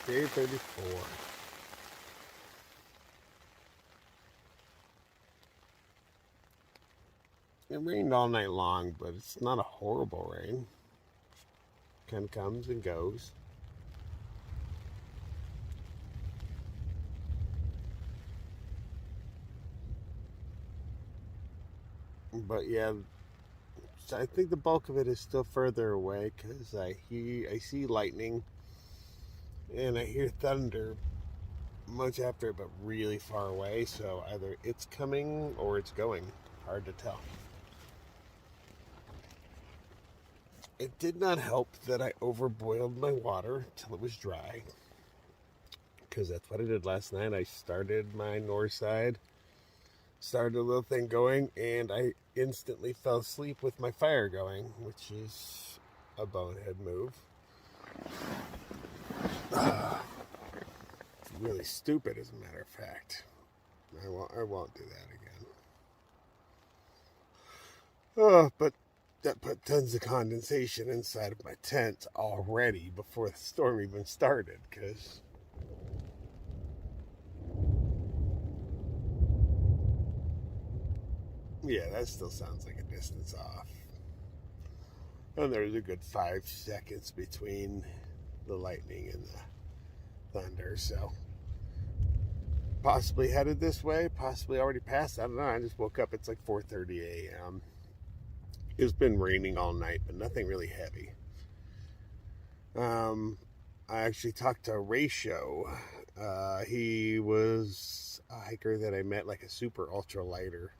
Day 34. It rained all night long, but it's not a horrible rain. Kind of comes and goes. But yeah, I think the bulk of it is still further away because I see lightning and I hear thunder much after it, but really far away. So either it's coming or it's going. Hard to tell. It did not help that I overboiled my water till it was dry, because that's what I did last night. I started my north side, started a little thing going, and I instantly fell asleep with my fire going, which is a bonehead move. It's really stupid, as a matter of fact. I won't do that again. But that put tons of condensation inside of my tent already before the storm even started, because yeah, that still sounds like a distance off. And there's a good 5 seconds between the lightning and the thunder, so possibly headed this way, possibly already passed. I don't know. I just woke up. It's like 4:30 a.m. It's been raining all night, but nothing really heavy. I actually talked to Ratio. He was a hiker that I met, like a super ultra lighter,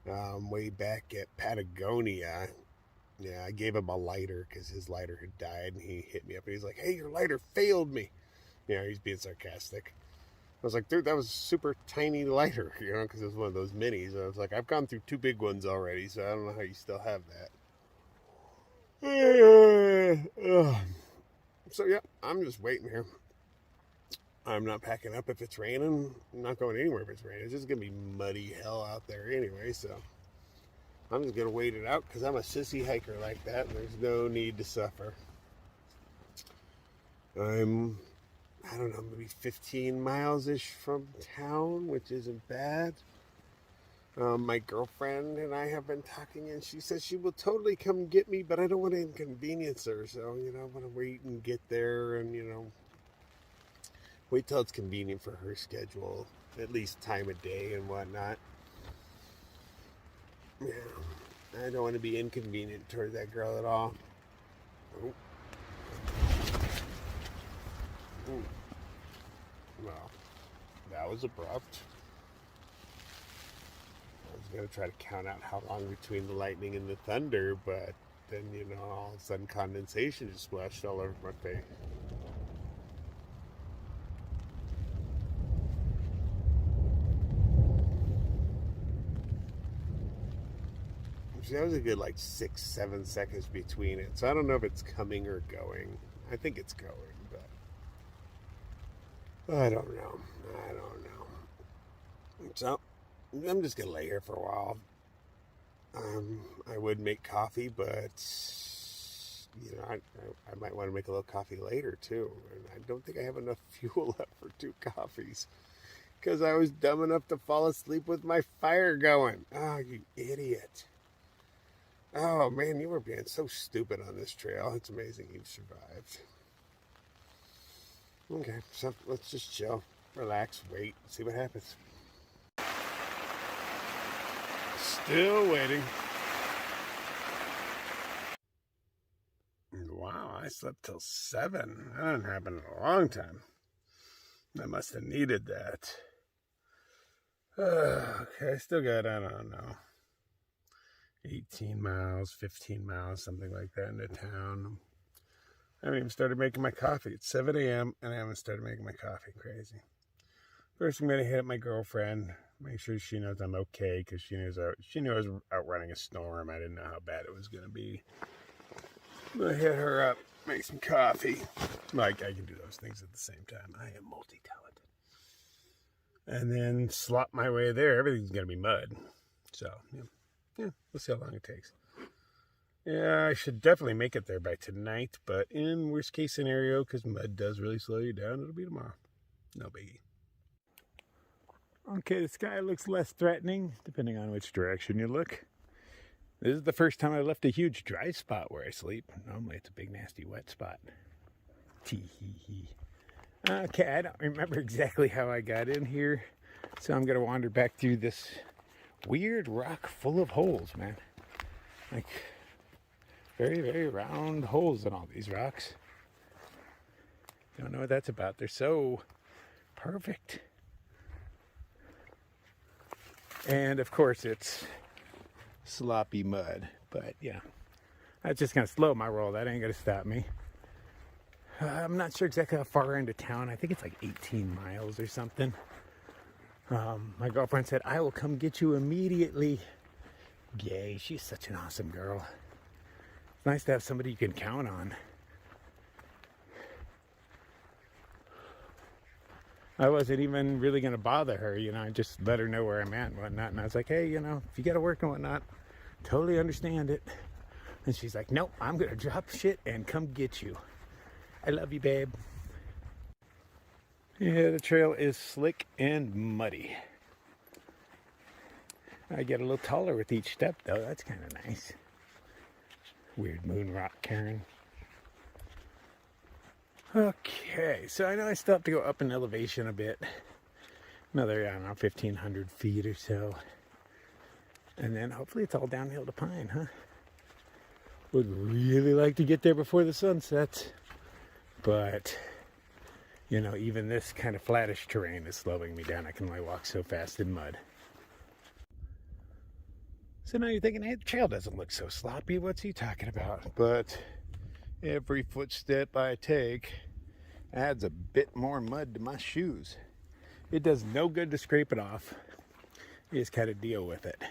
way back at Patagonia. Yeah, I gave him a lighter because his lighter had died, and he hit me up and he's like, "Hey, your lighter failed me." He's being sarcastic. I was like, "Dude, that was a super tiny lighter, because it was one of those minis." I was like, "I've gone through 2 big ones already, so I don't know how you still have that." So yeah, I'm just waiting here. I'm not packing up if it's raining. I'm not going anywhere if it's raining. It's just gonna be muddy hell out there anyway, so I'm just gonna wait it out because I'm a sissy hiker like that, and there's no need to suffer. I don't know, maybe 15 miles ish from town, which isn't bad. My girlfriend and I have been talking, and she says she will totally come get me, but I don't want to inconvenience her. So, I want to wait and get there and, wait till it's convenient for her schedule, at least time of day and whatnot. Yeah, I don't want to be inconvenient toward that girl at all. Oh. Ooh. Well, that was abrupt. I was going to try to count out how long between the lightning and the thunder, but then, all of a sudden condensation just splashed all over my face. See, that was a good 6-7 seconds between it. So I don't know if it's coming or going. I think it's going, but I don't know. So I'm just gonna lay here for a while. I would make coffee, but I might want to make a little coffee later too. And I don't think I have enough fuel left for 2 coffees because I was dumb enough to fall asleep with my fire going. Oh, you idiot! Oh man, you were being so stupid on this trail. It's amazing you survived. Okay, so let's just chill, relax, wait, see what happens. Still waiting. Wow, I slept till 7. That didn't happen in a long time. I must have needed that. Okay, I still got, I don't know, 18 miles, 15 miles, something like that into town. I haven't even started making my coffee. It's 7 a.m. and I haven't started making my coffee. Crazy. First, I'm going to hit up my girlfriend, make sure she knows I'm okay, because she knew I was out running a storm. I didn't know how bad it was going to be. I'm going to hit her up, make some coffee. I can do those things at the same time. I am multi-talented. And then slop my way there. Everything's going to be mud. So, yeah, we'll see how long it takes. Yeah, I should definitely make it there by tonight, but in worst case scenario, because mud does really slow you down, it'll be tomorrow. No biggie. Okay, the sky looks less threatening, depending on which direction you look. This is the first time I left a huge dry spot where I sleep. Normally it's a big, nasty, wet spot. Tee-hee-hee. Okay, I don't remember exactly how I got in here, so I'm going to wander back through this weird rock full of holes, man. Like, very, very round holes in all these rocks. Don't know what that's about. They're so perfect. And, of course, it's sloppy mud. But, yeah, that's just going to slow my roll. That ain't going to stop me. I'm not sure exactly how far into town. I think it's like 18 miles or something. My girlfriend said, I will come get you immediately. Yay, she's such an awesome girl. It's nice to have somebody you can count on. I wasn't even really going to bother her, you know. I just let her know where I'm at and whatnot. And I was like, hey, you know, if you got to work and whatnot, totally understand it. And she's like, nope, I'm going to drop shit and come get you. I love you, babe. Yeah, the trail is slick and muddy. I get a little taller with each step, though. That's kind of nice. Weird moon rock, Karen. Okay, so I know I still have to go up in elevation a bit. Another, I don't know, 1,500 feet or so. And then hopefully it's all downhill to Pine, huh? Would really like to get there before the sun sets. But, you know, even this kind of flattish terrain is slowing me down. I can only walk so fast in mud. So now you're thinking, hey, the trail doesn't look so sloppy. What's he talking about? But every footstep I take adds a bit more mud to my shoes. It does no good to scrape it off. You just kind of deal with it.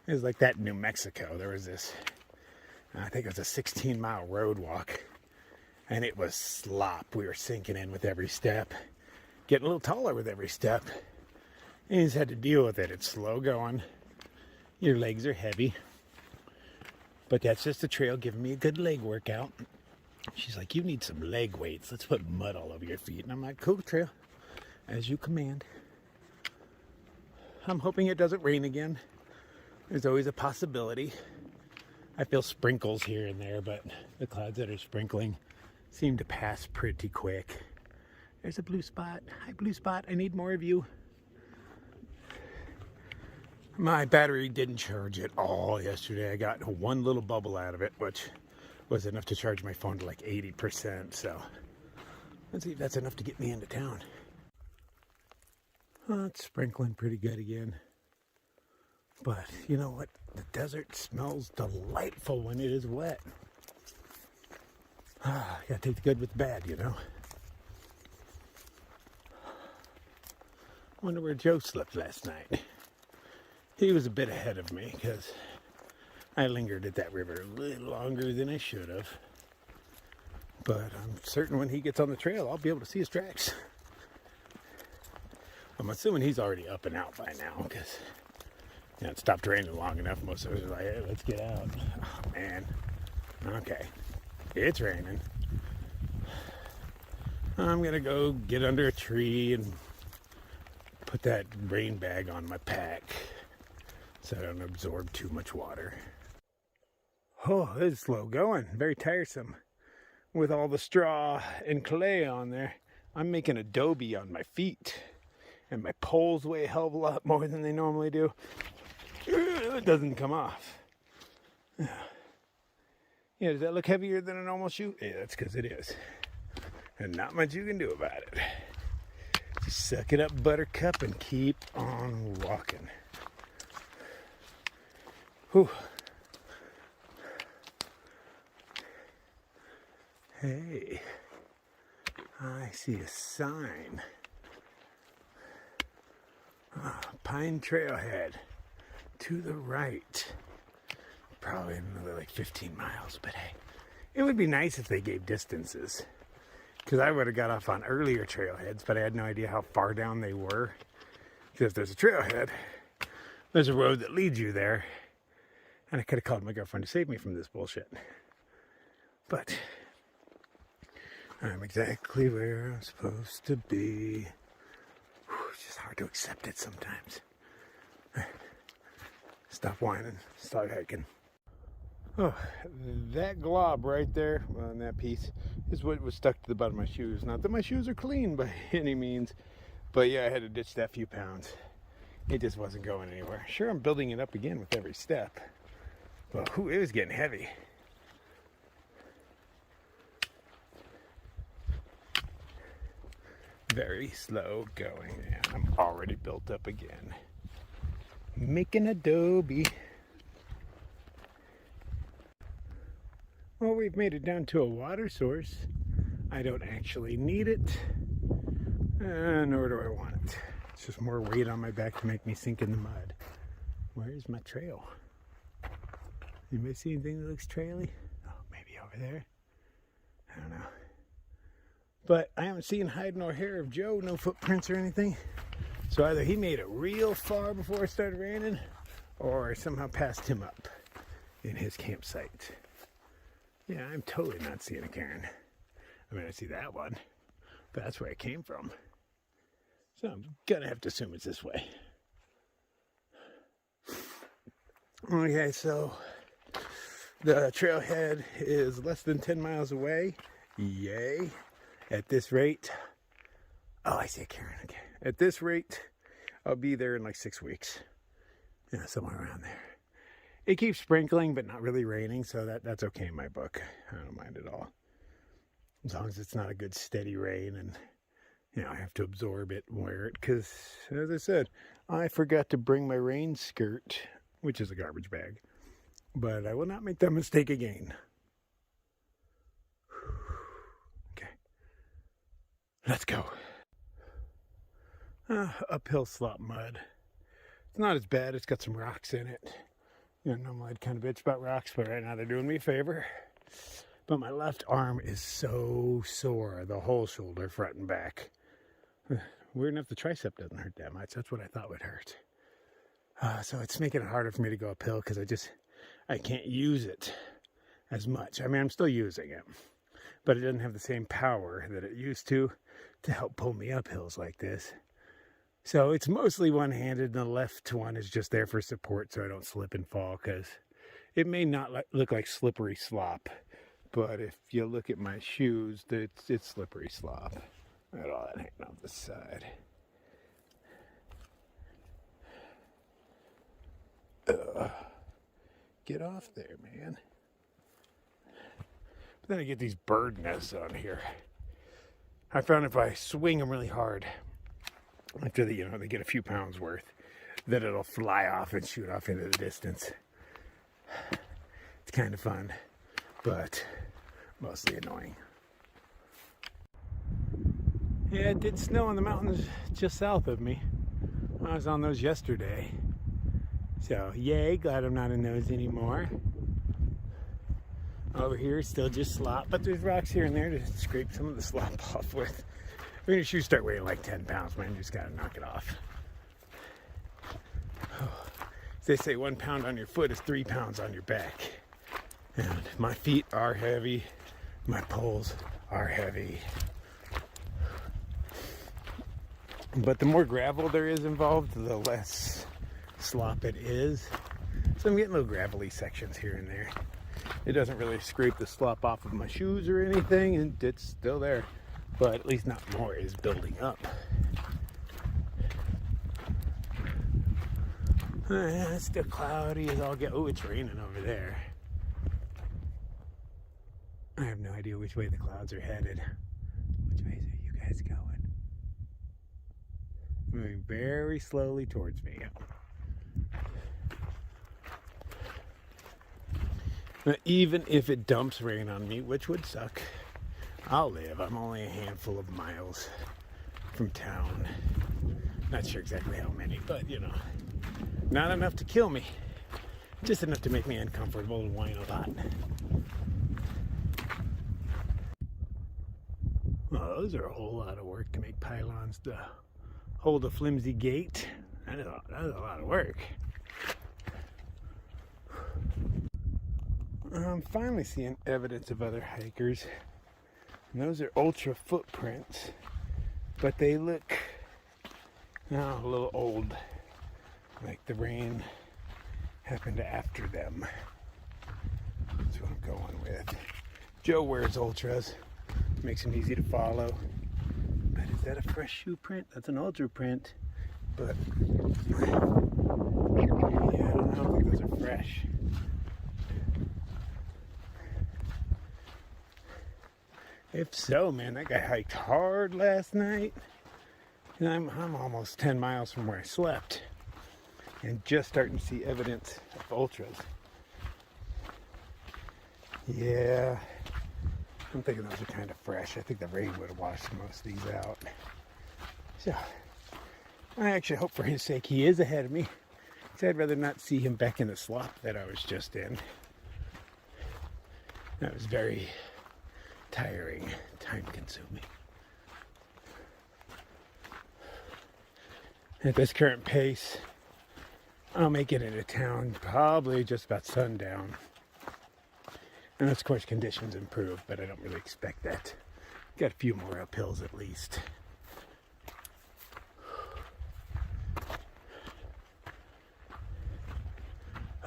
It was like that in New Mexico. There was this, I think it was a 16-mile road walk. And it was slop. We were sinking in with every step. Getting a little taller with every step. And you just had to deal with it. It's slow going. Your legs are heavy. But that's just the trail giving me a good leg workout. She's like, you need some leg weights. Let's put mud all over your feet. And I'm like, cool, trail. As you command. I'm hoping it doesn't rain again. There's always a possibility. I feel sprinkles here and there, but the clouds that are sprinkling seem to pass pretty quick. There's a blue spot. Hi, blue spot. I need more of you. My battery didn't charge at all yesterday. I got one little bubble out of it, which was enough to charge my phone to like 80%. So let's see if that's enough to get me into town. Oh, it's sprinkling pretty good again. But you know what? The desert smells delightful when it is wet. Ah, gotta take the good with the bad, you know. Wonder where Joe slept last night. He was a bit ahead of me because I lingered at that river a little longer than I should have. But I'm certain when he gets on the trail, I'll be able to see his tracks. I'm assuming he's already up and out by now because, you know, it stopped raining long enough. Most of us are like, hey, let's get out. Oh, man. Okay. It's raining. I'm going to go get under a tree and put that rain bag on my pack so I don't absorb too much water. Oh, this is slow going. Very tiresome. With all the straw and clay on there, I'm making adobe on my feet. And my poles weigh a hell of a lot more than they normally do. It doesn't come off. Yeah, does that look heavier than a normal shoe? Yeah, that's because it is. And not much you can do about it. Just suck it up, buttercup, and keep on walking. Whew. Hey, I see a sign. Pine Trailhead to the right. Probably another like 15 miles, but hey, it would be nice if they gave distances. Because I would have got off on earlier trailheads, but I had no idea how far down they were. Because if there's a trailhead, there's a road that leads you there. And I could have called my girlfriend to save me from this bullshit. But I'm exactly where I'm supposed to be. It's just hard to accept it sometimes. Stop whining, start hiking. Oh, that glob right there on that piece is what was stuck to the bottom of my shoes. Not that my shoes are clean by any means, but yeah, I had to ditch that few pounds. It just wasn't going anywhere. Sure, I'm building it up again with every step, but it was getting heavy. Very slow going, and I'm already built up again. Making adobe. Well, we've made it down to a water source. I don't actually need it, nor do I want it. It's just more weight on my back to make me sink in the mud. Where's my trail? Anybody see anything that looks traily? Oh, maybe over there? I don't know. But I haven't seen hide nor hair of Joe, no footprints or anything. So either he made it real far before it started raining, or I somehow passed him up in his campsite. Yeah, I'm totally not seeing a cairn. I mean, I see that one, but that's where it came from. So I'm gonna have to assume it's this way. Okay, so the trailhead is less than 10 miles away. Yay. At this rate, oh, I see a cairn. Okay. At this rate, I'll be there in like 6 weeks. Yeah, somewhere around there. It keeps sprinkling, but not really raining, so that's okay in my book. I don't mind at all. As long as it's not a good steady rain and, you know, I have to absorb it and wear it. Because, as I said, I forgot to bring my rain skirt, which is a garbage bag. But I will not make that mistake again. Okay. Let's go. Uphill slop mud. It's not as bad. It's got some rocks in it. You know, normally I'd kind of bitch about rocks, but right now they're doing me a favor. But my left arm is so sore, the whole shoulder, front and back. Weird enough, the tricep doesn't hurt that much. That's what I thought would hurt. So it's making it harder for me to go uphill because I can't use it as much. I mean, I'm still using it, but it doesn't have the same power that it used to help pull me up hills like this. So it's mostly one-handed, and the left one is just there for support so I don't slip and fall, because it may not look like slippery slop, but if you look at my shoes, it's slippery slop. Look at all that hanging off the side. Get off there, man. But then I get these bird nests on here. I found if I swing them really hard, after they get a few pounds worth, that it'll fly off and shoot off into the distance. It's kind of fun, but mostly annoying. Yeah, it did snow on the mountains just south of me. I was on those yesterday. So, yay, glad I'm not in those anymore. Over here, still just slop, but there's rocks here and there to scrape some of the slop off with. When your shoes start weighing like 10 pounds, man, you just gotta knock it off. They say 1 pound on your foot is 3 pounds on your back. And my feet are heavy, my poles are heavy. But the more gravel there is involved, the less slop it is. So I'm getting little gravelly sections here and there. It doesn't really scrape the slop off of my shoes or anything, and it's still there. But at least not more is building up. It's still cloudy as all get. Oh, it's raining over there. I have no idea which way the clouds are headed. Which ways are you guys going? Moving very slowly towards me. Now, even if it dumps rain on me, which would suck, I'll live. I'm only a handful of miles from town. Not sure exactly how many, but not enough to kill me. Just enough to make me uncomfortable and whine a lot. Well, those are a whole lot of work to make pylons to hold a flimsy gate. That is a lot of work. I'm finally seeing evidence of other hikers. And those are ultra footprints, but they look a little old, like the rain happened after them. That's what I'm going with. Joe wears ultras, makes them easy to follow. But is that a fresh shoe print? That's an ultra print, but yeah, I don't think those are fresh. If so, man, that guy hiked hard last night. And I'm almost 10 miles from where I slept. And just starting to see evidence of ultras. Yeah, I'm thinking those are kind of fresh. I think the rain would have washed most of these out. So, I actually hope for his sake he is ahead of me. Because I'd rather not see him back in the slop that I was just in. That was very tiring, time-consuming. At this current pace, I'll make it into town probably just about sundown. And of course conditions improve, but I don't really expect that. Got a few more uphills at least.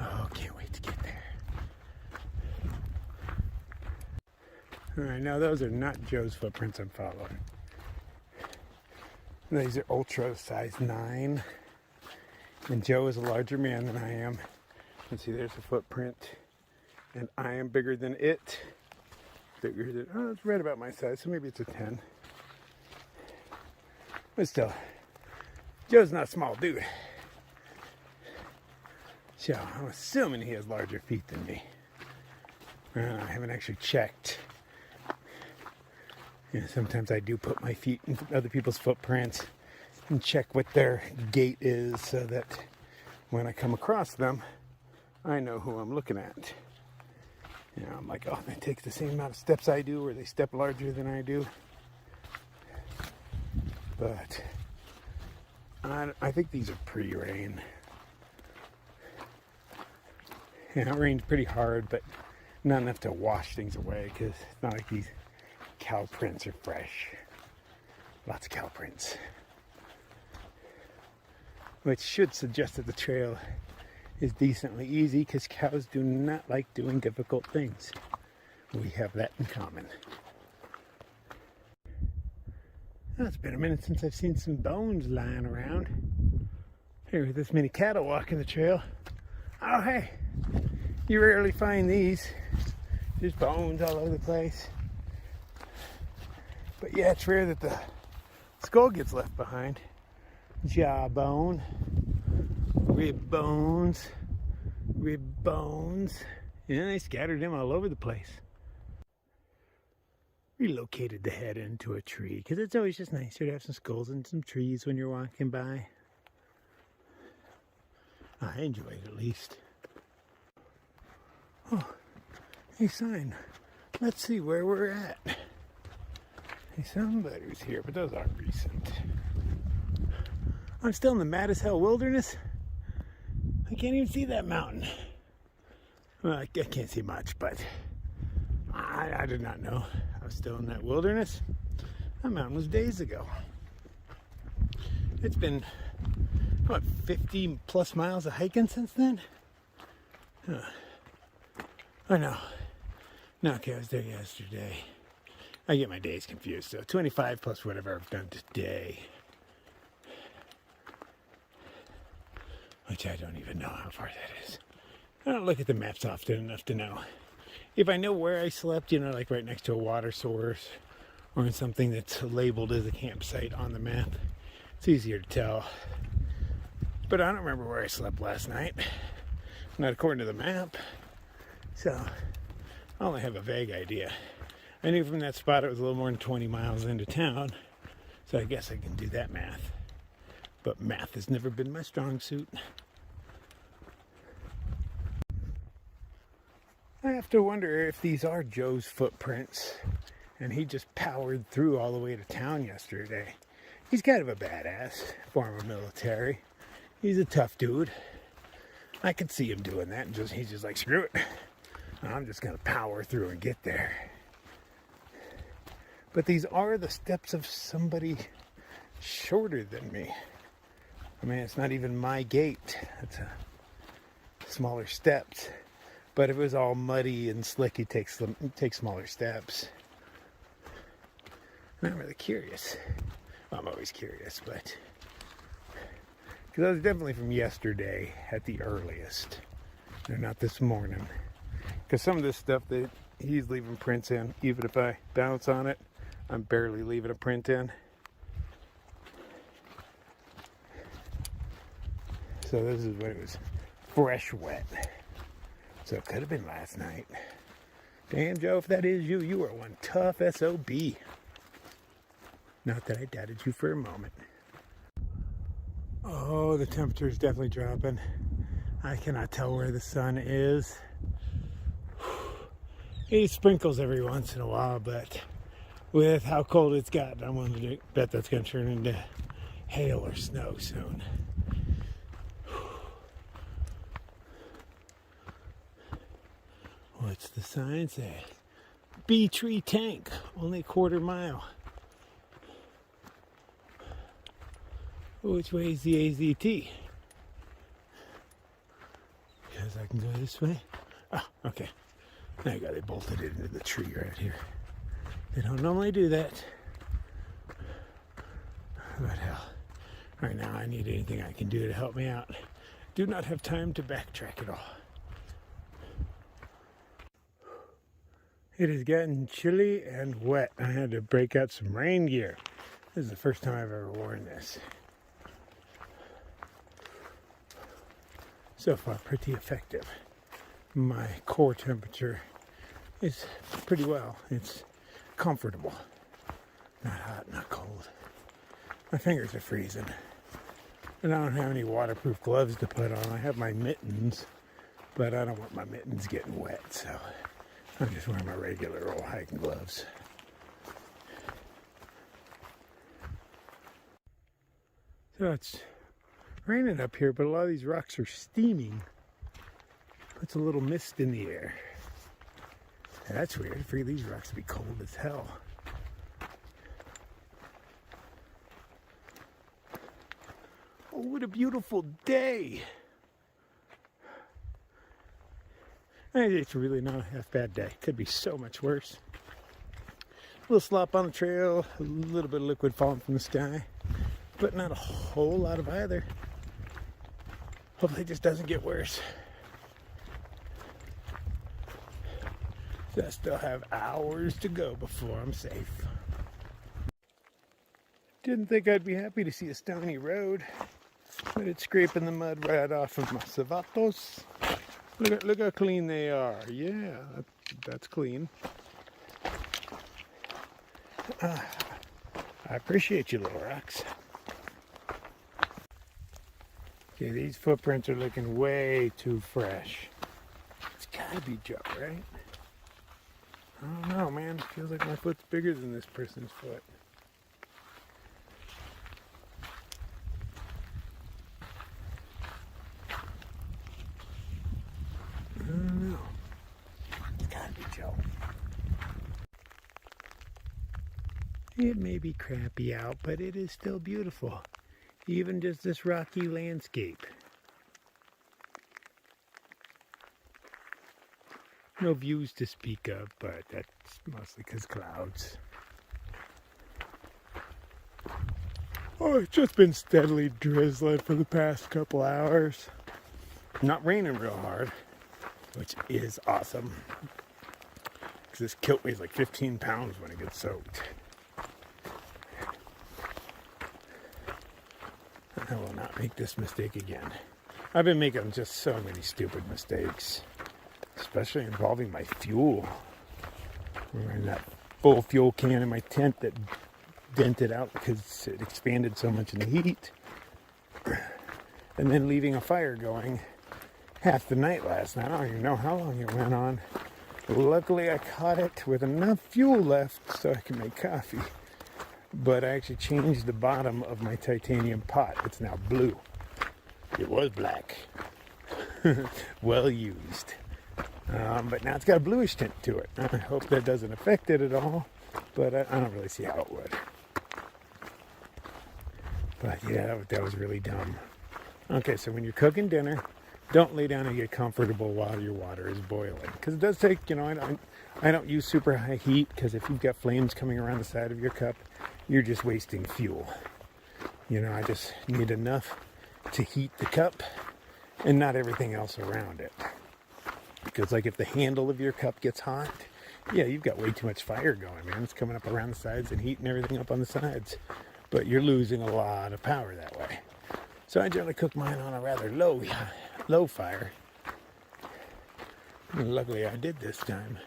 Oh, can't wait to get there. Alright, now those are not Joe's footprints I'm following. These are ultra size 9. And Joe is a larger man than I am. And see, there's a footprint. And I am bigger than it. Bigger than, oh, it's right about my size, so maybe it's a 10. But still, Joe's not a small dude. So I'm assuming he has larger feet than me. I haven't actually checked. Sometimes I do put my feet in other people's footprints and check what their gait is so that when I come across them, I know who I'm looking at. I'm like, oh, they take the same amount of steps I do, or they step larger than I do. But I think these are pre-rain. Yeah, it rained pretty hard, but not enough to wash things away, because it's not like these cow prints are fresh. Lots of cow prints. Which should suggest that the trail is decently easy, because cows do not like doing difficult things. We have that in common. Well, it's been a minute since I've seen some bones lying around. Here with this many cattle walking the trail. Oh hey, you rarely find these. There's bones all over the place. But yeah, it's rare that the skull gets left behind. Jawbone, rib bones. Yeah, they scattered them all over the place. Relocated the head into a tree, because it's always just nicer to have some skulls and some trees when you're walking by. I enjoy it at least. Oh, hey sign. Let's see where we're at. Hey, somebody's here, but those aren't recent. I'm still in the mad as hell wilderness. I can't even see that mountain. Well, I can't see much, but I did not know I was still in that wilderness. That mountain was days ago. It's been, what, 50 plus miles of hiking since then? Oh no. No, okay, I was there yesterday. I get my days confused, so 25 plus whatever I've done today. Which I don't even know how far that is. I don't look at the maps often enough to know. If I know where I slept, like right next to a water source or in something that's labeled as a campsite on the map, it's easier to tell. But I don't remember where I slept last night. Not according to the map. So I only have a vague idea. I knew from that spot it was a little more than 20 miles into town. So I guess I can do that math. But math has never been my strong suit. I have to wonder if these are Joe's footprints and he just powered through all the way to town yesterday. He's kind of a badass, former military. He's a tough dude. I could see him doing that, and he's just like, screw it. I'm just going to power through and get there. But these are the steps of somebody shorter than me. I mean, it's not even my gait. It's a smaller steps. But if it was all muddy and slick, you take smaller steps. And I'm really curious. Well, I'm always curious, but because I was definitely from yesterday at the earliest. No, not this morning. Because some of this stuff that he's leaving prints in, even if I bounce on it, I'm barely leaving a print in. So this is when it was fresh wet. So it could have been last night. Damn, Joe, if that is you, you are one tough SOB. Not that I doubted you for a moment. Oh, the temperature is definitely dropping. I cannot tell where the sun is. It sprinkles every once in a while, but with how cold it's gotten, I'm willing to bet that's going to turn into hail or snow soon. What's the sign say? B tree tank, only a quarter mile. Which way is the AZT? Because I can go this way. Oh, okay. Now they bolted it into the tree right here. They don't normally do that. But hell, right now I need anything I can do to help me out. Do not have time to backtrack at all. It has gotten chilly and wet. I had to break out some rain gear. This is the first time I've ever worn this. So far, pretty effective. My core temperature is pretty well. It's comfortable. Not hot, not cold. My fingers are freezing. And I don't have any waterproof gloves to put on. I have my mittens, but I don't want my mittens getting wet, so I'm just wearing my regular old hiking gloves. So it's raining up here, but a lot of these rocks are steaming. Puts a little mist in the air. That's weird. I figured these rocks would be cold as hell. Oh, what a beautiful day. It's really not a half bad day. Could be so much worse. A little slop on the trail, a little bit of liquid falling from the sky, but not a whole lot of either. Hopefully it just doesn't get worse. So I still have hours to go before I'm safe. Didn't think I'd be happy to see a stony road, but it's scraping the mud right off of my zapatos. Look how clean they are. Yeah, that's clean. I appreciate you, little rocks. Okay, these footprints are looking way too fresh. It's gotta be Joe, right? I don't know, man. It feels like my foot's bigger than this person's foot. I don't know. It's gotta be Joe. It may be crappy out, but it is still beautiful. Even just this rocky landscape. No views to speak of, but that's mostly because clouds. Oh, it's just been steadily drizzling for the past couple hours. Not raining real hard, which is awesome. Because this kilt weighs like 15 pounds when it gets soaked. I will not make this mistake again. I've been making just so many stupid mistakes. Especially involving my fuel. I'm wearing that full fuel can in my tent that dented out because it expanded so much in the heat. And then leaving a fire going half the night last night. I don't even know how long it went on. Luckily I caught it with enough fuel left so I can make coffee. But I actually changed the bottom of my titanium pot. It's now blue. It was black. Well used. But now it's got a bluish tint to it. I hope that doesn't affect it at all, but I don't really see how it would. But yeah, that was really dumb. Okay, so when you're cooking dinner, don't lay down and get comfortable while your water is boiling. Because it does take, I don't use super high heat, because if you've got flames coming around the side of your cup, you're just wasting fuel. I just need enough to heat the cup and not everything else around it. Because like if the handle of your cup gets hot, yeah, you've got way too much fire going, man. It's coming up around the sides and heating everything up on the sides. But you're losing a lot of power that way. So I generally cook mine on a rather low fire. And luckily I did this time.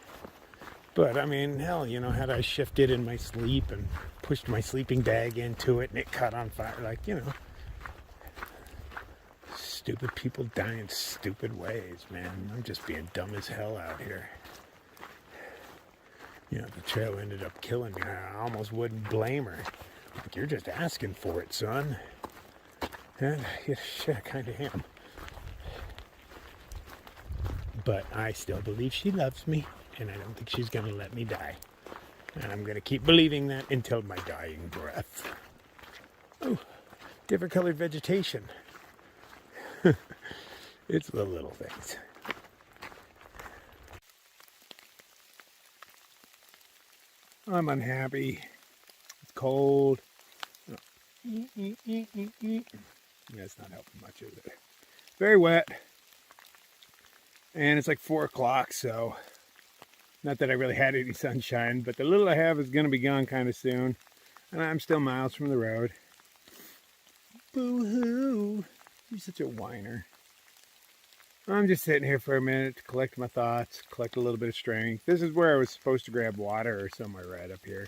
But I mean, hell, had I shifted in my sleep and pushed my sleeping bag into it and it caught on fire, stupid people die in stupid ways, man. I'm just being dumb as hell out here. The trail ended up killing me. I almost wouldn't blame her. Like, you're just asking for it, son. And yeah, shit, I kind of am. But I still believe she loves me, and I don't think she's going to let me die. And I'm going to keep believing that until my dying breath. Oh, different colored vegetation. It's the little things. I'm unhappy. It's cold. Oh. That's not helping much, is it? Very wet. And it's like 4 o'clock, so not that I really had any sunshine, but the little I have is going to be gone kind of soon. And I'm still miles from the road. Boo-hoo. You're such a whiner. I'm just sitting here for a minute to collect my thoughts, collect a little bit of strength. This is where I was supposed to grab water or somewhere right up here.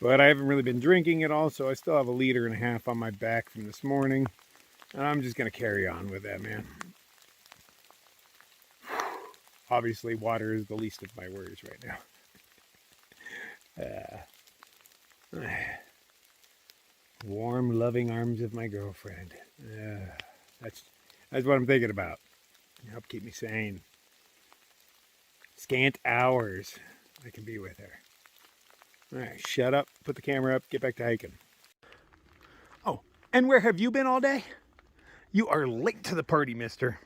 But I haven't really been drinking at all, so I still have 1.5 liters on my back from this morning. And I'm just going to carry on with that, man. Obviously, water is the least of my worries right now. Warm, loving arms of my girlfriend. That's what I'm thinking about. Help keep me sane. Scant hours I can be with her. All right, shut up, put the camera up, get back to hiking. Oh, and where have you been all day? You are late to the party, mister.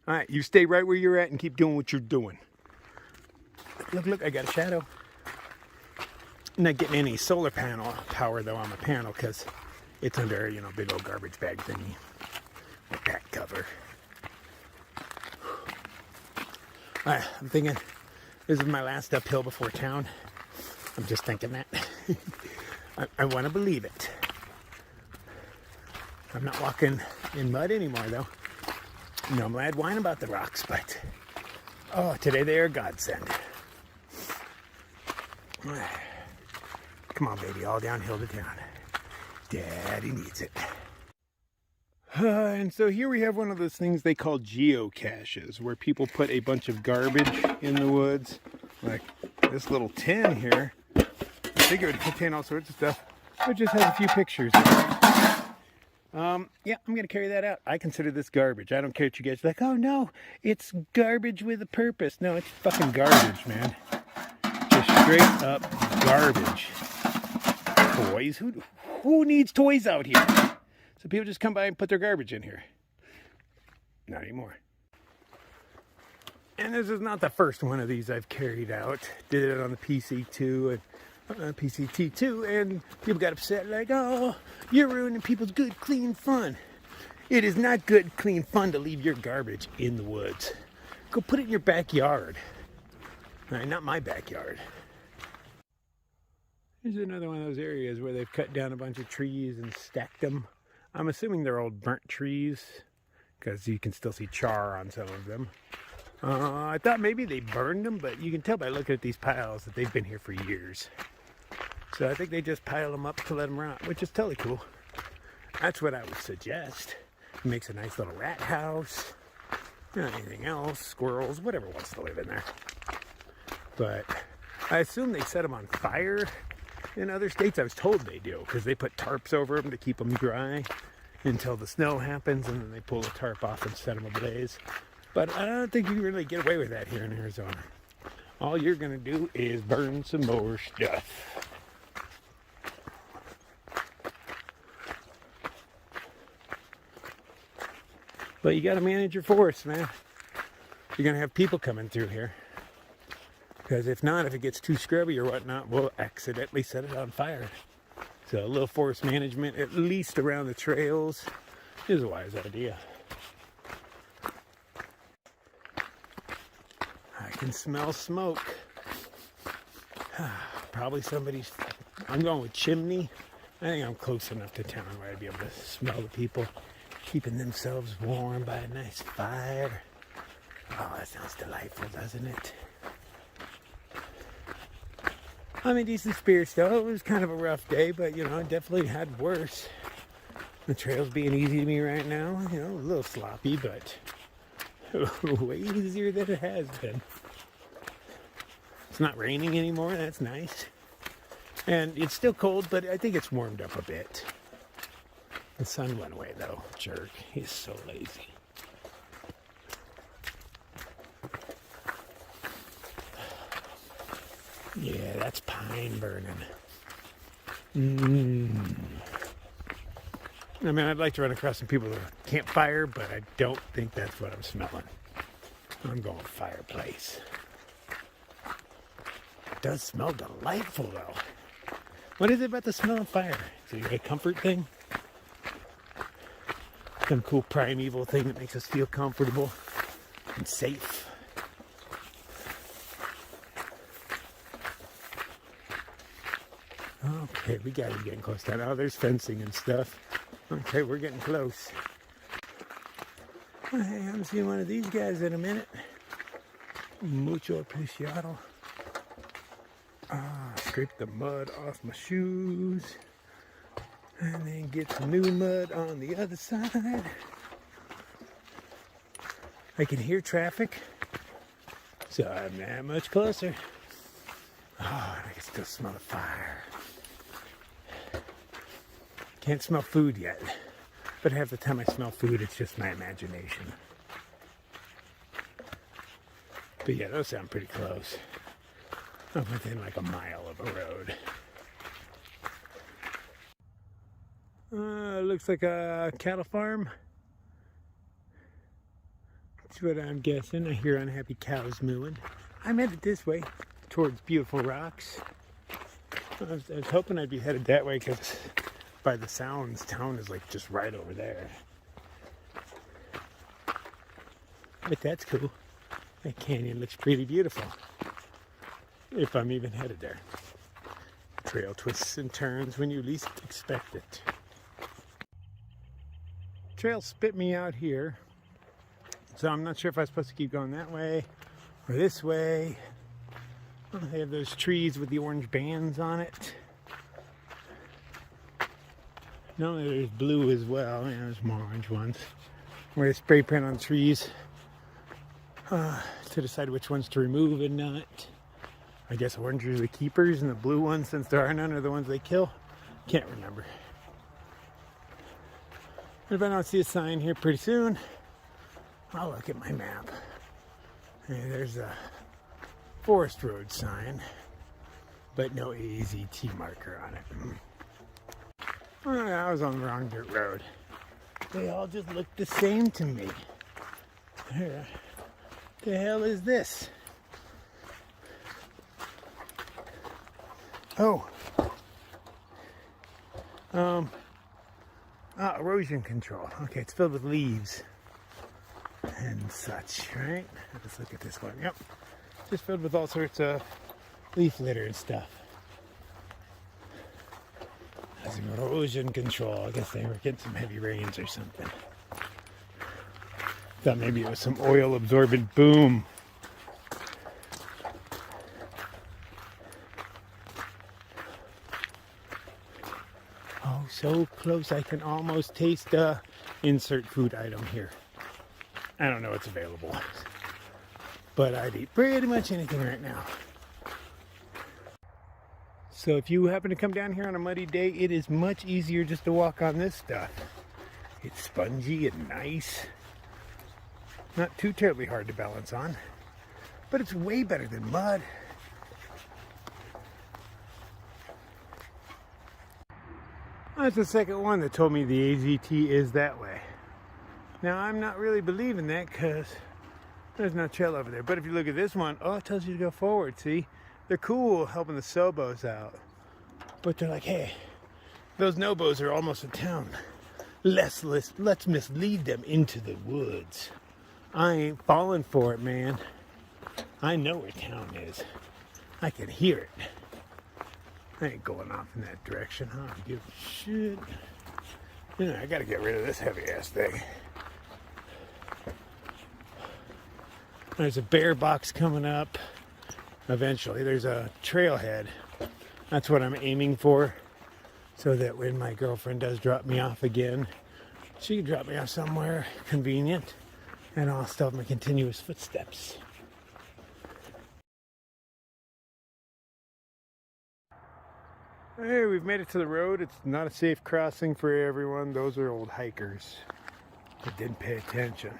All right, you stay right where you're at and keep doing what you're doing. Look, I got a shadow. Not getting any solar panel power, though, on the panel because it's under, big old garbage bag thingy. With that cover. All right, I'm thinking this is my last uphill before town. I'm just thinking that. I want to believe it. I'm not walking in mud anymore, though. Normally I'd whine about the rocks, but today they are a godsend. Come on, baby, all downhill to town. Daddy needs it. And so here we have one of those things they call geocaches, where people put a bunch of garbage in the woods, like this little tin here. I think it would contain all sorts of stuff. It just has a few pictures. Yeah, I'm going to carry that out. I consider this garbage. I don't care what you guys are like, oh no, it's garbage with a purpose. No, it's fucking garbage, man. Just straight up garbage. Toys? Who needs toys out here? So people just come by and put their garbage in here. Not anymore. And this is not the first one of these I've carried out. Did it on the PC2 and PCT2, and people got upset like, oh, you're ruining people's good, clean fun. It is not good, clean fun to leave your garbage in the woods. Go put it in your backyard. All right, not my backyard. Here's another one of those areas where they've cut down a bunch of trees and stacked them. I'm assuming they're old burnt trees, because you can still see char on some of them. I thought maybe they burned them, but you can tell by looking at these piles that they've been here for years. So I think they just pile them up to let them rot, which is totally cool. That's what I would suggest. It makes a nice little rat house. Anything else, squirrels, whatever wants to live in there. But I assume they set them on fire. In other states, I was told they do, because they put tarps over them to keep them dry until the snow happens, and then they pull the tarp off and set them ablaze. But I don't think you can really get away with that here in Arizona. All you're going to do is burn some more stuff. But you got to manage your forest, man. You're going to have people coming through here. Because if not, if it gets too scrubby or whatnot, we'll accidentally set it on fire. So a little forest management, at least around the trails, is a wise idea. I can smell smoke. Probably somebody's, I'm going with chimney. I think I'm close enough to town where I'd be able to smell the people keeping themselves warm by a nice fire. Oh, that sounds delightful, doesn't it? I'm in decent spirits though. It was kind of a rough day, but you know, I definitely had worse. The trail's being easy to me right now. You know, a little sloppy, but way easier than it has been. It's not raining anymore, that's nice. And it's still cold, but I think it's warmed up a bit. The sun went away though, jerk. He's so lazy. Yeah, that's pine burning. I mean, I'd like to run across some people with a campfire, but I don't think that's what I'm smelling. I'm going fireplace. It does smell delightful, though. What is it about the smell of fire? Is it a comfort thing? Some cool primeval thing that makes us feel comfortable and safe. Okay, we gotta be getting close to that. Oh, there's fencing and stuff. Okay, we're getting close. Well, hey, I haven't seen one of these guys in a minute. Mucho apreciado. Scrape the mud off my shoes. And then get some new mud on the other side. I can hear traffic, so I'm that much closer. Oh, and I can still smell the fire. Can't smell food yet, but half the time I smell food, it's just my imagination. But yeah, those sound pretty close. I'm within like a mile of a road. Looks like a cattle farm. That's what I'm guessing. I hear unhappy cows mooing. I'm headed this way, towards beautiful rocks. I was hoping I'd be headed that way because by the sounds, town is like just right over there. But that's cool. That canyon looks pretty beautiful. If I'm even headed there. The trail twists and turns when you least expect it. Trail spit me out here. So I'm not sure if I'm supposed to keep going that way or this way. Well, they have those trees with the orange bands on it. No, there's blue as well. Yeah, there's more orange ones. Where they spray paint on trees to decide which ones to remove and not. I guess orange are the keepers and the blue ones, since there are none, are the ones they kill. Can't remember. If I don't see a sign here pretty soon, I'll look at my map. Hey, there's a forest road sign, but no AZT marker on it. Oh, I was on the wrong dirt road. They all just look the same to me. The hell is this? Oh. Erosion control. Okay, it's filled with leaves and such, right? Let's look at this one. Yep. Just filled with all sorts of leaf litter and stuff. That's erosion control. I guess they were getting some heavy rains or something. Thought maybe it was some oil absorbent boom. Oh, so close I can almost taste the insert food item here. I don't know what's available, but I'd eat pretty much anything right now. So if you happen to come down here on a muddy day, it is much easier just to walk on this stuff. It's spongy and nice. Not too terribly hard to balance on, but it's way better than mud. That's the second one that told me the AZT is that way. Now, I'm not really believing that because there's no trail over there. But if you look at this one, oh, it tells you to go forward, see? They're cool helping the Sobos out. But they're like, hey, those Nobos are almost in town. Let's mislead them into the woods. I ain't falling for it, man. I know where town is. I can hear it. I ain't going off in that direction. I don't give a shit. You know, I gotta get rid of this heavy ass thing. There's a bear box coming up. Eventually, there's a trailhead. That's what I'm aiming for. So that when my girlfriend does drop me off again, she can drop me off somewhere convenient. And I'll still have my continuous footsteps. Hey, we've made it to the road. It's not a safe crossing for everyone. Those are old hikers that didn't pay attention.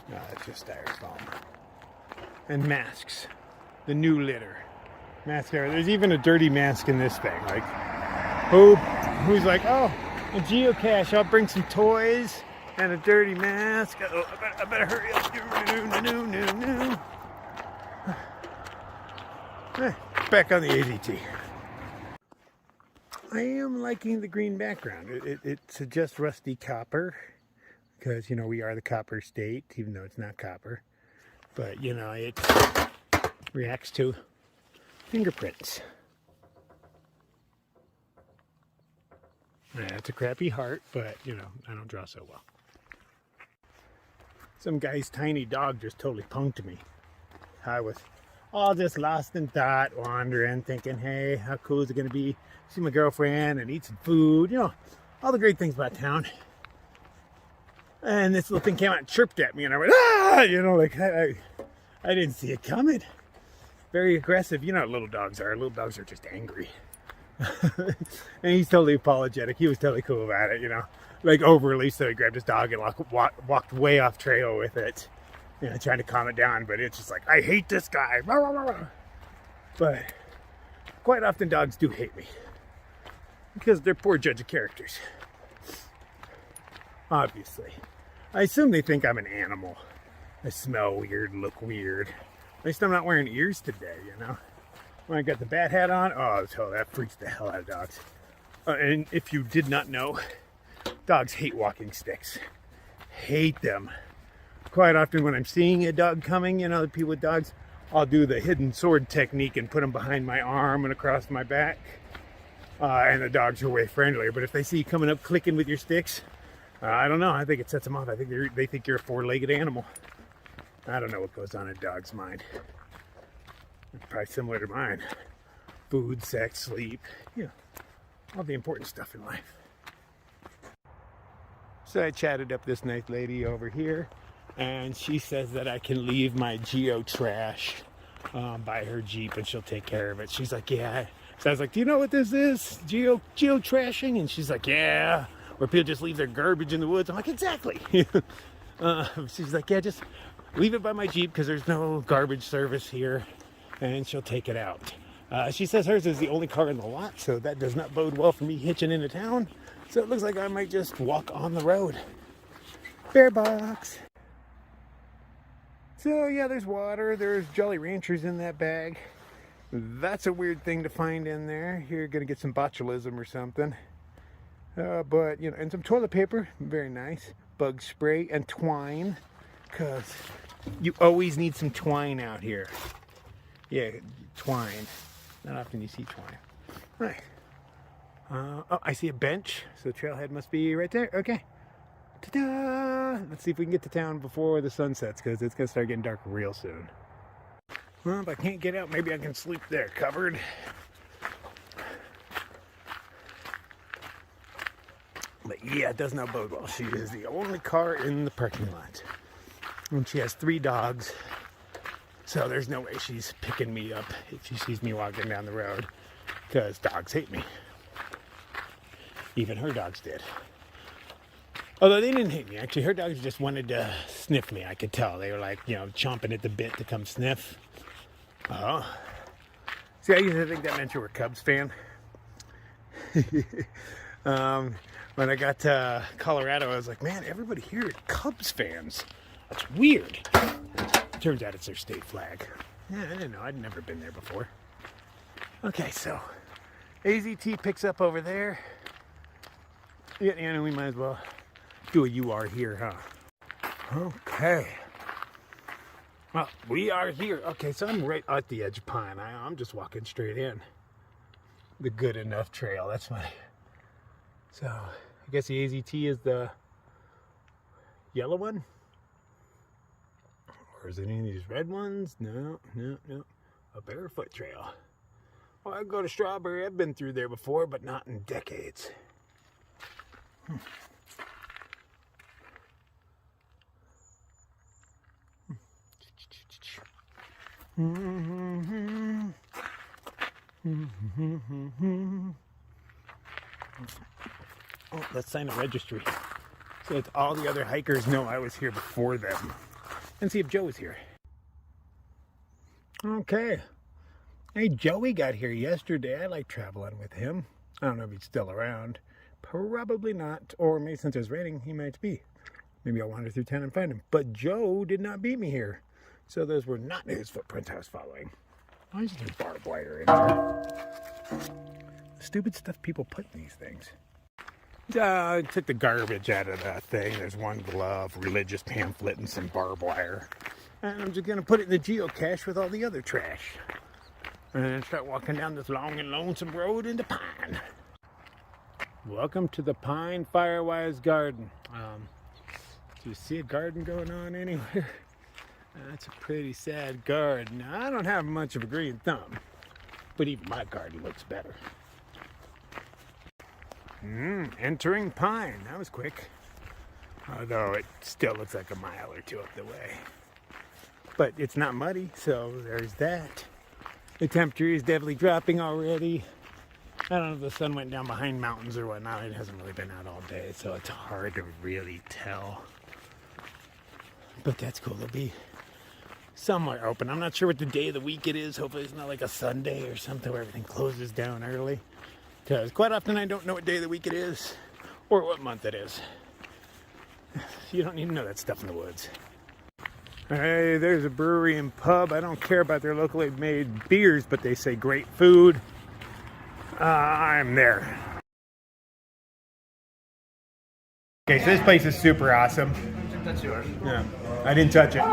No, that's just styrofoam. And masks. The new litter. Mascara. There's even a dirty mask in this thing. Like, who's like, oh, a geocache. I'll bring some toys and a dirty mask. Uh-oh, I better hurry up. Back on the AZT. I am liking the green background. It suggests rusty copper because, you know, we are the copper state, even though it's not copper. But, you know, it reacts to fingerprints. Yeah, it's a crappy heart, but, you know, I don't draw so well. Some guy's tiny dog just totally punked me. I was all just lost in thought, wandering, thinking, hey, how cool is it going to be? See my girlfriend and eat some food, you know, all the great things about town. And this little thing came out and chirped at me, and I went, ah! You know, like, I didn't see it coming. Very aggressive. You know what little dogs are. Little dogs are just angry. And he's totally apologetic. He was totally cool about it, you know. Like, overly, so he grabbed his dog and walked way off trail with it. You know, trying to calm it down, but it's just like, I hate this guy. But quite often dogs do hate me. Because they're poor judge of characters. Obviously. I assume they think I'm an animal. I smell weird, look weird. At least I'm not wearing ears today, you know. When I got the bat hat on, oh, that freaks the hell out of dogs. And if you did not know, dogs hate walking sticks. Hate them. Quite often when I'm seeing a dog coming, you know, the people with dogs, I'll do the hidden sword technique and put them behind my arm and across my back. And the dogs are way friendlier. But if they see you coming up clicking with your sticks, I don't know. I think it sets them off. I think they think you're a four-legged animal. I don't know what goes on in a dog's mind. It's probably similar to mine. Food, sex, sleep, you know, all the important stuff in life. So I chatted up this nice lady over here, and she says that I can leave my geo trash by her Jeep and she'll take care of it. She's like, yeah. So I was like, do you know what this is? Geo trashing? And she's like, yeah. Where people just leave their garbage in the woods. I'm like, exactly. She's like, yeah, just leave it by my Jeep because there's no garbage service here, and she'll take it out. She says hers is the only car in the lot, so that does not bode well for me hitching into town. So it looks like I might just walk on the road. Bear box. So yeah, there's water. There's Jolly Ranchers in that bag. That's a weird thing to find in there. You're gonna get some botulism or something. But, you know, and some toilet paper, very nice. Bug spray and twine, because you always need some twine out here. Yeah, twine. Not often you see twine. Right. Oh, I see a bench, so the trailhead must be right there. Okay. Ta-da! Let's see if we can get to town before the sun sets, because it's going to start getting dark real soon. Well, if I can't get out, maybe I can sleep there, covered. But yeah, it does not bode well. She is the only car in the parking lot. And she has 3 dogs. So there's no way she's picking me up if she sees me walking down the road. Because dogs hate me. Even her dogs did. Although they didn't hate me. Actually, her dogs just wanted to sniff me. I could tell. They were like, chomping at the bit to come sniff. Oh. See, I used to think that meant you were a Cubs fan. When I got to Colorado, I was like, man, everybody here are Cubs fans. That's weird. Turns out it's their state flag. Yeah, I didn't know. I'd never been there before. Okay, so AZT picks up over there. Yeah, we might as well do a "you are here," huh? Okay. Well, we are here. Okay, so I'm right at the edge of Pine. I'm just walking straight in. The good enough trail. That's funny. So, I guess the AZT is the yellow one? Or is it any of these red ones? No. A barefoot trail. Well, I go to Strawberry. I've been through there before, but not in decades. Oh, let's sign a registry so that all the other hikers know I was here before them. And see if Joe was here. Okay. Hey, Joey got here yesterday. I like traveling with him. I don't know if he's still around. Probably not. Or maybe since it's raining, he might be. Maybe I'll wander through town and find him. But Joe did not beat me here. So those were not his footprints I was following. Why is there barbed wire in there? The stupid stuff people put in these things. I took the garbage out of that thing. There's one glove, religious pamphlet, and some barbed wire. And I'm just going to put it in the geocache with all the other trash. And then start walking down this long and lonesome road into Pine. Welcome to the Pine Firewise Garden. Do you see a garden going on anywhere? That's a pretty sad garden. Now, I don't have much of a green thumb, but even my garden looks better. Entering Pine. That was quick. Although it still looks like a mile or two up the way. But it's not muddy, so there's that. The temperature is definitely dropping already. I don't know if the sun went down behind mountains or whatnot. It hasn't really been out all day, so it's hard to really tell. But that's cool. It'll be somewhere open. I'm not sure what the day of the week it is. Hopefully it's not like a Sunday or something where everything closes down early. Because quite often I don't know what day of the week it is or what month it is. You don't need to know that stuff in the woods. Hey, there's a brewery and pub. I don't care about their locally made beers, but they say great food. I'm there. Okay, so this place is super awesome. That's yours. Yeah, I didn't touch it.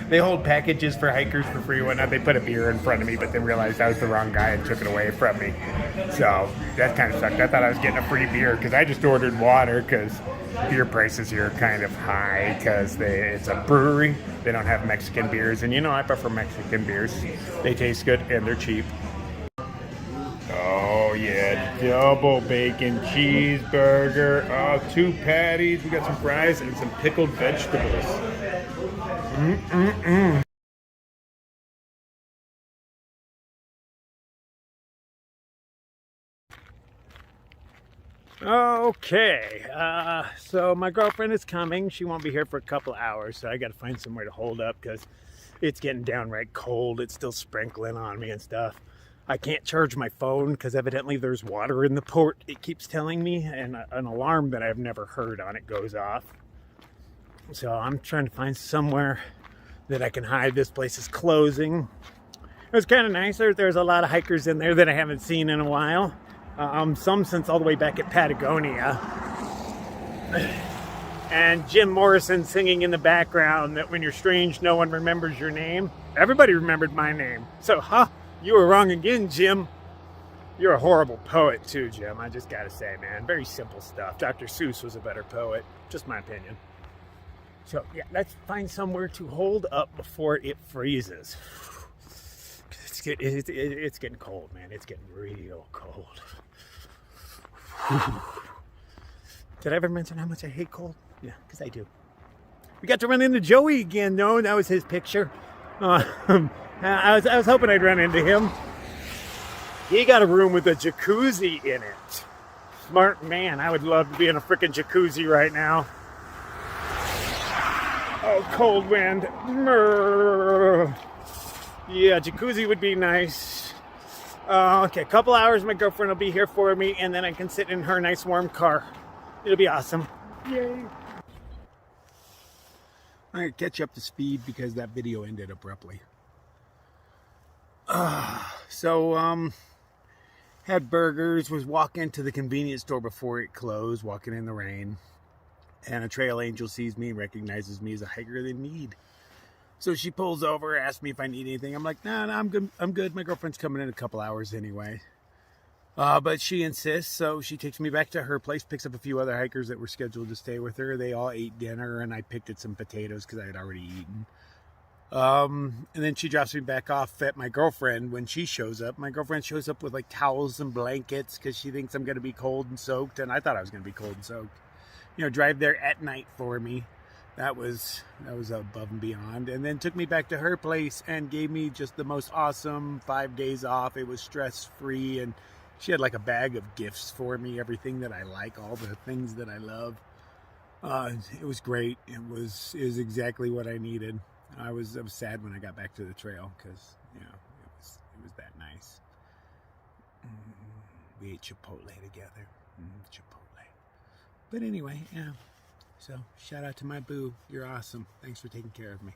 They hold packages for hikers for free and whatnot. They put a beer in front of me, but then realized I was the wrong guy and took it away from me. So that kind of sucked. I thought I was getting a free beer because I just ordered water because beer prices here are kind of high because it's a brewery. They don't have Mexican beers. And I prefer Mexican beers. They taste good and they're cheap. Oh yeah, double bacon cheeseburger. Oh, 2 patties. We got some fries and some pickled vegetables. Okay, so my girlfriend is coming. She won't be here for a couple hours, so I got to find somewhere to hold up because it's getting downright cold. It's still sprinkling on me and stuff. I can't charge my phone because evidently there's water in the port. It keeps telling me, and an alarm that I've never heard on it goes off. So I'm trying to find somewhere that I can hide. This place is closing. It was kind of nice. There's a lot of hikers in there that I haven't seen in a while. Some since all the way back at Patagonia. And Jim Morrison singing in the background that when you're strange, no one remembers your name. Everybody remembered my name. So, you were wrong again, Jim. You're a horrible poet too, Jim. I just gotta say, man. Very simple stuff. Dr. Seuss was a better poet. Just my opinion. So, yeah, let's find somewhere to hold up before it freezes. It's getting cold, man. It's getting real cold. Did I ever mention how much I hate cold? Yeah, because I do. We got to run into Joey again. No, that was his picture. I was hoping I'd run into him. He got a room with a jacuzzi in it. Smart man. I would love to be in a freaking jacuzzi right now. Oh, cold wind. Yeah, jacuzzi would be nice. Okay, a couple hours my girlfriend will be here for me, and then I can sit in her nice warm car. It'll be awesome. Yay. I'm going to catch you up to speed because that video ended abruptly. Had burgers, was walking to the convenience store before it closed, walking in the rain. And a trail angel sees me and recognizes me as a hiker they need. So she pulls over, asks me if I need anything. I'm like, nah, I'm good. I'm good. My girlfriend's coming in a couple hours anyway. But she insists, so she takes me back to her place, picks up a few other hikers that were scheduled to stay with her. They all ate dinner, and I picked at some potatoes because I had already eaten. And then she drops me back off at my girlfriend when she shows up. My girlfriend shows up with like towels and blankets because she thinks I'm going to be cold and soaked, and I thought I was going to be cold and soaked. Drive there at night for me. That was above and beyond. And then took me back to her place and gave me just the most awesome 5 days off. It was stress-free, and she had like a bag of gifts for me, everything that I like, all the things that I love. It was great. It was exactly what I needed. I was sad when I got back to the trail because it was that nice. We ate Chipotle together. Chipotle. But anyway, yeah. So shout out to my boo. You're awesome. Thanks for taking care of me.